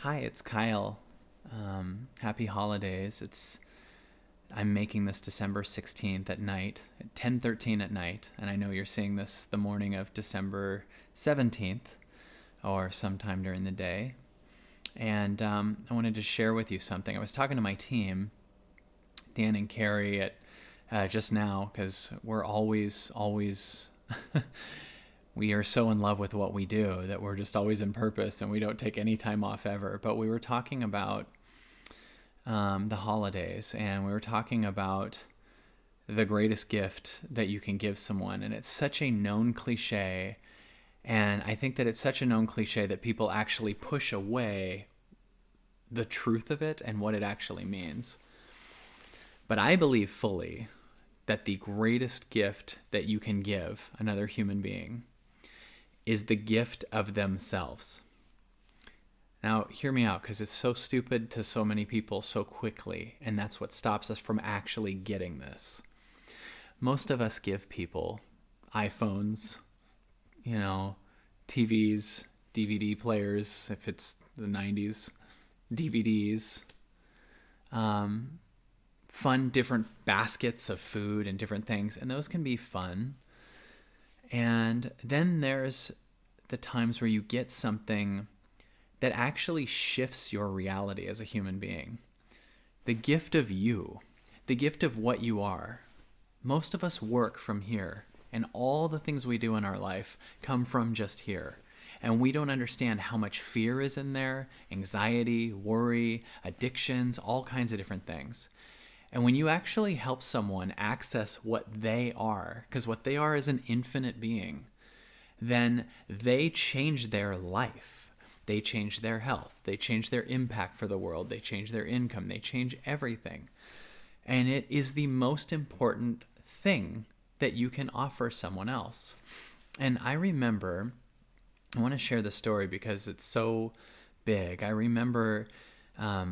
Hi, it's Kyle. Happy holidays. I'm making this December 16th at night, at 10:13 at night, and I know you're seeing this the morning of December 17th or sometime during the day. And I wanted to share with you something. I was talking to my team, Dan and Carrie, at just now because we're always we are so in love with what we do that we're just always in purpose and we don't take any time off ever. But we were talking about the holidays, and we were talking about the greatest gift that you can give someone. And it's such a known cliche. And I think that it's such a known cliche that people actually push away the truth of it and what it actually means. But I believe fully that the greatest gift that you can give another human being is the gift of themselves. Now, hear me out, because it's so stupid to so many people so quickly, and that's what stops us from actually getting this. Most of us give people iPhones, TVs, DVD players, if it's the 90s, DVDs, fun different baskets of food and different things, and those can be fun. And then there's the times where you get something that actually shifts your reality as a human being. The gift of you, the gift of what you are. Most of us work from here, and all the things we do in our life come from just here. And we don't understand how much fear is in there, anxiety, worry, addictions, all kinds of different things. And when you actually help someone access what they are, because what they are is an infinite being, then they change their life. They change their health. They change their impact for the world. They change their income. They change everything. And it is the most important thing that you can offer someone else. And I want to share the story because it's so big. I remember, I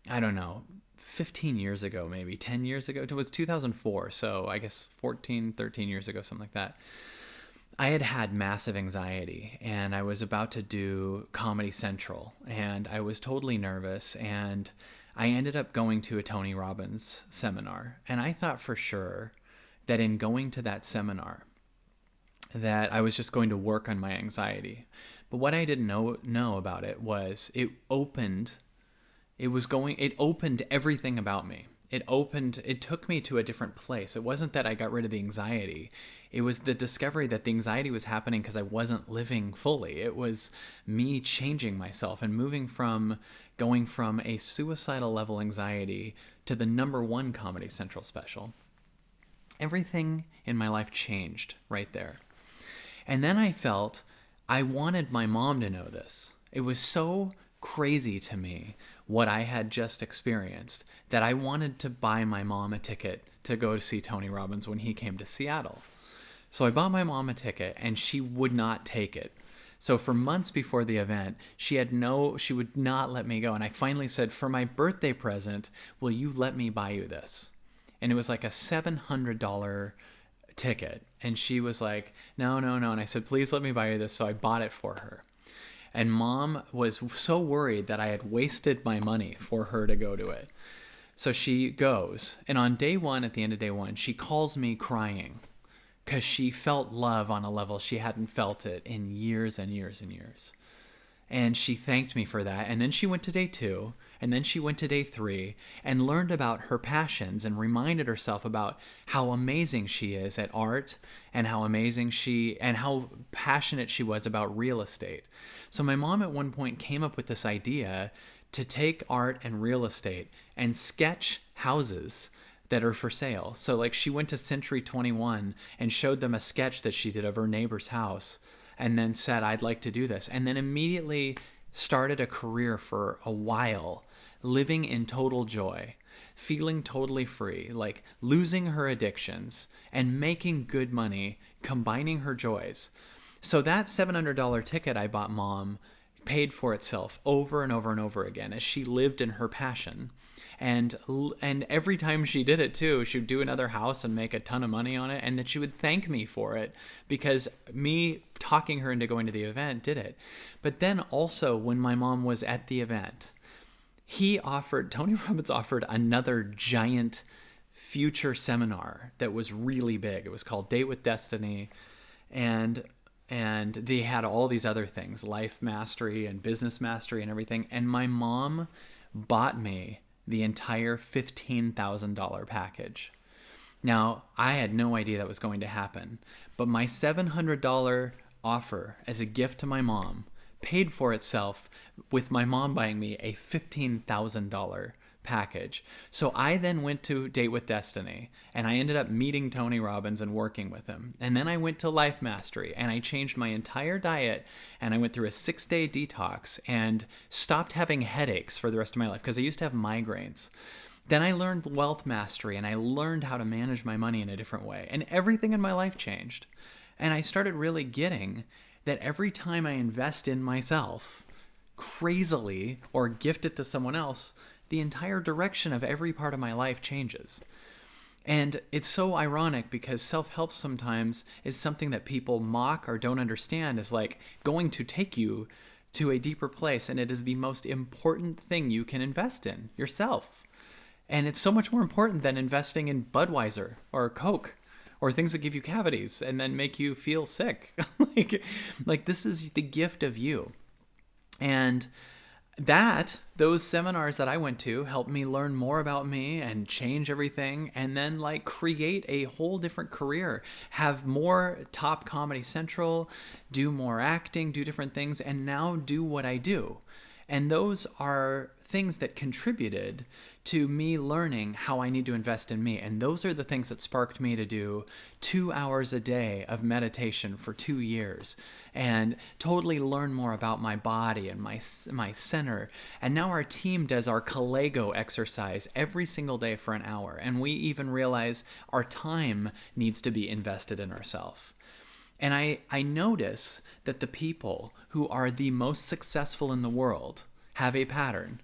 don't know, 15 years ago, maybe 10 years ago. It was 2004. So I guess 14, 13 years ago, something like that. I had massive anxiety, and I was about to do Comedy Central, and I was totally nervous, and I ended up going to a Tony Robbins seminar. And I thought for sure that in going to that seminar that I was just going to work on my anxiety. But what I didn't know about it was it opened everything about me. It took me to a different place. It wasn't that I got rid of the anxiety. It was the discovery that the anxiety was happening because I wasn't living fully. It was me changing myself and going from a suicidal level anxiety to the #1 Comedy Central special. Everything in my life changed right there. And then I felt I wanted my mom to know this. It was so crazy to me what I had just experienced that I wanted to buy my mom a ticket to go to see Tony Robbins when he came to Seattle. So I bought my mom a ticket, and she would not take it. So for months before the event, she would not let me go. And I finally said, for my birthday present, will you let me buy you this? And it was like a $700 ticket. And she was like, no. And I said, please let me buy you this. So I bought it for her. And Mom was so worried that I had wasted my money for her to go to it. So she goes, and on day one, at the end of day one, she calls me crying because she felt love on a level she hadn't felt it in years and years and years. And she thanked me for that. And then she went to day 2, and then she went to day 3 and learned about her passions and reminded herself about how amazing she is at art and how passionate she was about real estate. So my mom at one point came up with this idea to take art and real estate and sketch houses that are for sale. So like she went to Century 21 and showed them a sketch that she did of her neighbor's house, and then said, I'd like to do this. And then immediately started a career for a while, living in total joy, feeling totally free, like losing her addictions and making good money, combining her joys. So that $700 ticket I bought Mom paid for itself over and over and over again as she lived in her passion. And every time she did it too, she would do another house and make a ton of money on it, and then she would thank me for it because me talking her into going to the event did it. But then also when my mom was at the event, Tony Robbins offered another giant future seminar that was really big. It was called Date with Destiny, and they had all these other things, life mastery and business mastery and everything. And my mom bought me the entire $15,000 package. Now, I had no idea that was going to happen, but my $700 offer as a gift to my mom paid for itself with my mom buying me a $15,000 package. So I then went to Date with Destiny, and I ended up meeting Tony Robbins and working with him. And then I went to Life Mastery, and I changed my entire diet, and I went through a 6-day detox and stopped having headaches for the rest of my life because I used to have migraines. Then I learned Wealth Mastery, and I learned how to manage my money in a different way, and everything in my life changed. And I started really getting that every time I invest in myself crazily or gift it to someone else, the entire direction of every part of my life changes. And it's so ironic because self-help sometimes is something that people mock or don't understand is like going to take you to a deeper place. And it is the most important thing you can invest in, yourself. And it's so much more important than investing in Budweiser or Coke or things that give you cavities and then make you feel sick. like this is the gift of you. And those seminars that I went to helped me learn more about me and change everything, and then like create a whole different career, have more top Comedy Central, do more acting, do different things, and now do what I do. And those are things that contributed to me learning how I need to invest in me. And those are the things that sparked me to do 2 hours a day of meditation for 2 years and totally learn more about my body and my center. And now our team does our Kalego exercise every single day for an hour. And we even realize our time needs to be invested in ourselves. And I notice that the people who are the most successful in the world have a pattern.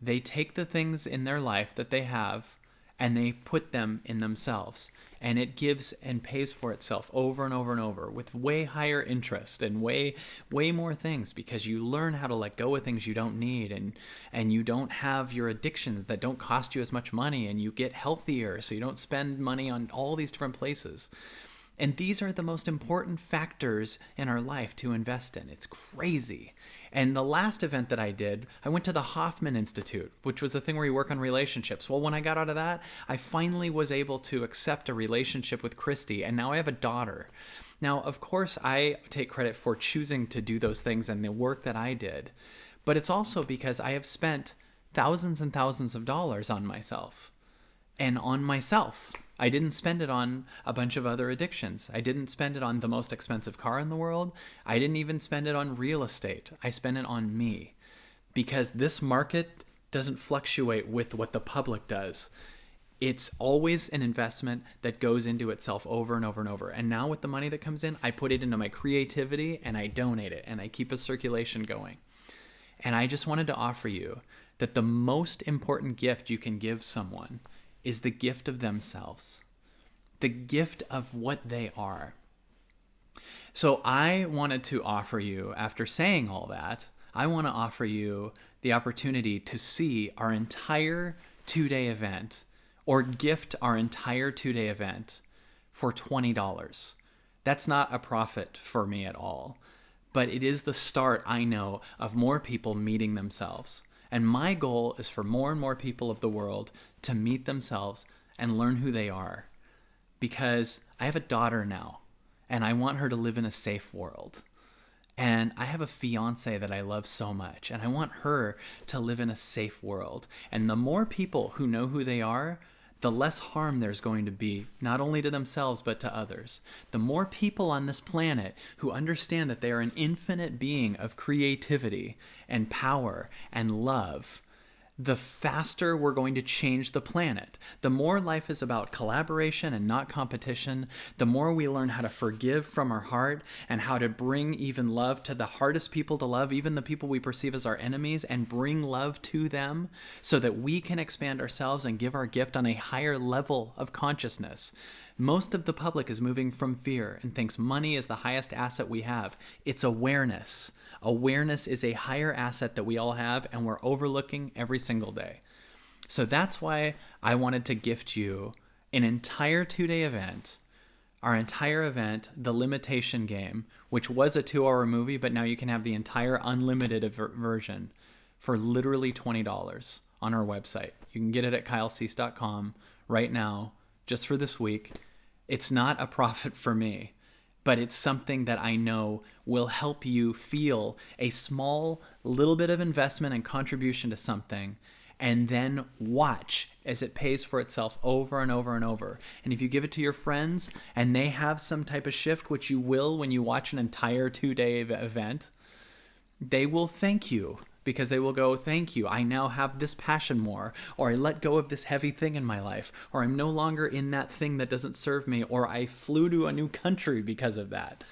They take the things in their life that they have and they put them in themselves. And it gives and pays for itself over and over and over with way higher interest and way more things, because you learn how to let go of things you don't need, and you don't have your addictions that don't cost you as much money, and you get healthier so you don't spend money on all these different places. And these are the most important factors in our life to invest in. It's crazy. And the last event that I did, I went to the Hoffman Institute, which was a thing where you work on relationships. Well, when I got out of that, I finally was able to accept a relationship with Christy, and now I have a daughter. Now, of course, I take credit for choosing to do those things and the work that I did, but it's also because I have spent thousands and thousands of dollars on myself. And on myself. I didn't spend it on a bunch of other addictions. I didn't spend it on the most expensive car in the world. I didn't even spend it on real estate. I spent it on me, because this market doesn't fluctuate with what the public does. It's always an investment that goes into itself over and over and over. And now with the money that comes in, I put it into my creativity and I donate it and I keep a circulation going. And I just wanted to offer you that the most important gift you can give someone is the gift of themselves, the gift of what they are. So I wanted to offer you, after saying all that, I want to offer you the opportunity to see our entire 2-day event, or gift our entire 2-day event for $20. That's not a profit for me at all, but it is the start, I know, of more people meeting themselves. And my goal is for more and more people of the world to meet themselves and learn who they are. Because I have a daughter now, and I want her to live in a safe world. And I have a fiance that I love so much, and I want her to live in a safe world. And the more people who know who they are, the less harm there's going to be, not only to themselves, but to others. The more people on this planet who understand that they are an infinite being of creativity and power and love, the faster we're going to change the planet. The more life is about collaboration and not competition, the more we learn how to forgive from our heart and how to bring even love to the hardest people to love, even the people we perceive as our enemies, and bring love to them so that we can expand ourselves and give our gift on a higher level of consciousness. Most of the public is moving from fear and thinks money is the highest asset we have. It's awareness. Awareness is a higher asset that we all have, and we're overlooking every single day. So that's why I wanted to gift you an entire 2-day event, our entire event, The Limitation Game, which was a 2-hour movie, but now you can have the entire unlimited version for literally $20 on our website. You can get it at kylecease.com right now, just for this week. It's not a profit for me, but it's something that I know will help you feel a small little bit of investment and contribution to something, and then watch as it pays for itself over and over and over. And if you give it to your friends and they have some type of shift, which you will when you watch an entire 2-day event, they will thank you. Because they will go, thank you, I now have this passion more, or I let go of this heavy thing in my life, or I'm no longer in that thing that doesn't serve me, or I flew to a new country because of that.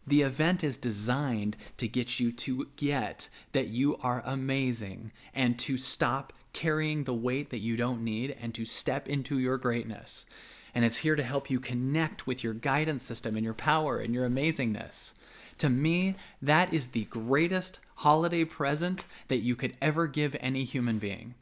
The event is designed to get you to get that you are amazing and to stop carrying the weight that you don't need and to step into your greatness. And it's here to help you connect with your guidance system and your power and your amazingness. To me, that is the greatest holiday present that you could ever give any human being.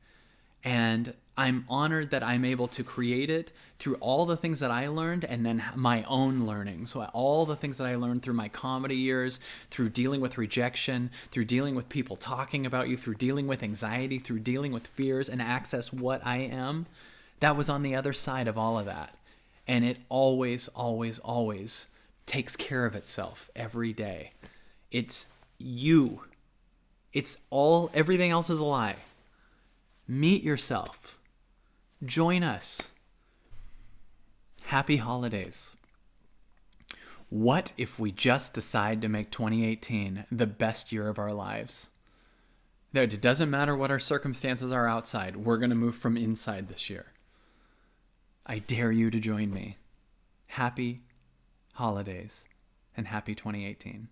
And I'm honored that I'm able to create it through all the things that I learned and then my own learning. So all the things that I learned through my comedy years, through dealing with rejection, through dealing with people talking about you, through dealing with anxiety, through dealing with fears and access what I am, that was on the other side of all of that. And it always, always, always takes care of itself every day. It's you. It's all, everything else is a lie. Meet yourself. Join us. Happy holidays. What if we just decide to make 2018 the best year of our lives? It doesn't matter what our circumstances are outside. We're going to move from inside this year. I dare you to join me. Happy holidays and happy 2018.